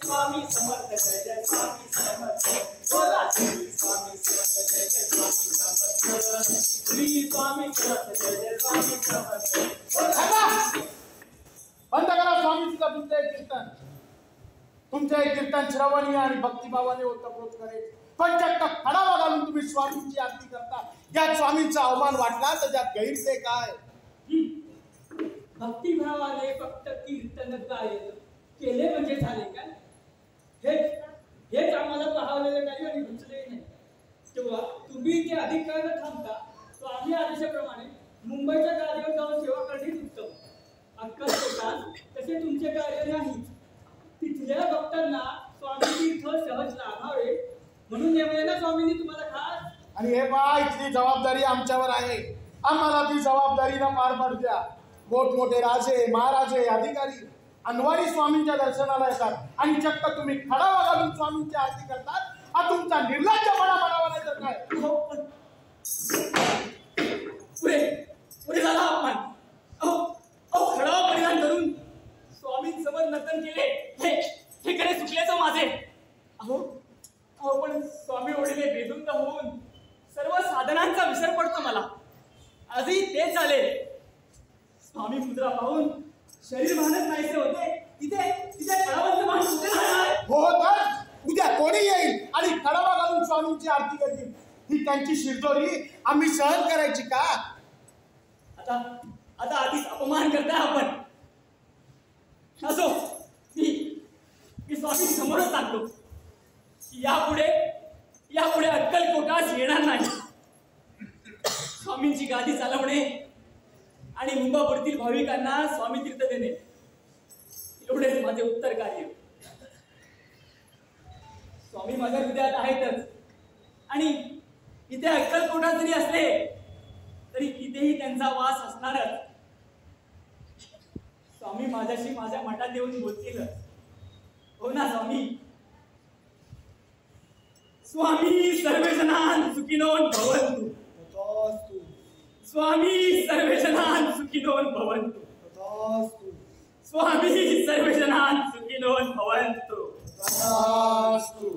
स्वामी समर्थ जय जय स्वामी समर्थ बोला श्री स्वामी समर्थ जय जय स्वामी समर्थ श्री स्वामी समर्थ जय जय स्वामी समर्थ बंद करा स्वामीजीचा तुमचं एक कीर्तन. तुमचं एक कीर्तन श्रवणीय आणि भक्तिभावाने ओतप्रोत करेल. पण चक्क खडावा घालून तुम्ही स्वामींची आरती करता. ज्यात स्वामींचा अवमान वाटला तर त्यात गैर ते काय? भक्तिभावाने फक्त कीर्तन गायन केले म्हणजे झाले काय? हेच आम्हाला पाहवलेलं नाही आणि रुचले नाही. तेव्हा तुम्ही ते अधिक काळ न थांबता स्वामी आदेशाप्रमाणे मुंबईच्या गाडीवर जाऊन सेवा करणेच उत्तम. अक्कलकोटात तसे तुमचे कार्य नाही. तिथल्या भक्तांना स्वामी तीर्थ सहज लाभावे म्हणून नेमले ना स्वामींनी तुम्हाला खास. आणि हे पहा, इथली जबाबदारी आमच्यावर आहे. आम्हाला ती जबाबदारीनं पार पाडू द्या. मोठमोठे राजे महाराजे अधिकारी अनवारी स्वामींच्या दर्शनाला येतात आणि चक्क तुम्ही खडावा घालून स्वामींची आरती करतात. हा तुमचा निर्लज्जपणा म्हणावा नाही तर काय? पुढे झाला अपमान. खडावा परिधान करून स्वामींसमोर नर्तन केले हे खरे चुकल्याचं माझे. पण स्वामी ओढीने बेधुंद होऊन सर्व साधनांचा विसर पडतो मला. आजही तेच झाले. स्वामी मुद्रा पाहून शरीर भानच नाहीसे होते. तिथे खडावांचं मान कुठे राहणार? हो तर उद्या कोणी येईल आणि खडावा घालून स्वामींची आरती करतील. ही त्यांची शिरजोरी आम्ही सहन करायची का? आता आधीच अपमान करताय आपण. असो, मी स्वामी समोरच सांगतो की यापुढे अक्कलकोटास येणार नाही. स्वामींची गादी चालवणे आणि मुंबापुरीतील भाविकांना स्वामी तीर्थ देणे एवढेच माझे उत्तर कार्य. स्वामी माझ्या हृदयात आहेतच आणि इथे अक्कलकोटात जरी असले तरी तिथेही त्यांचा वास असणारच. स्वामी माझ्याशी माझ्या मठात येऊन बोलतील. हो ना स्वामी? स्वामी सर्वजनान सुखिनो भवन्तु. स्वामी सर्वजनान सुखिनो भवन्तु. स्वामी सर्वजनान सुखिनो भवन्तु. तथास्तु.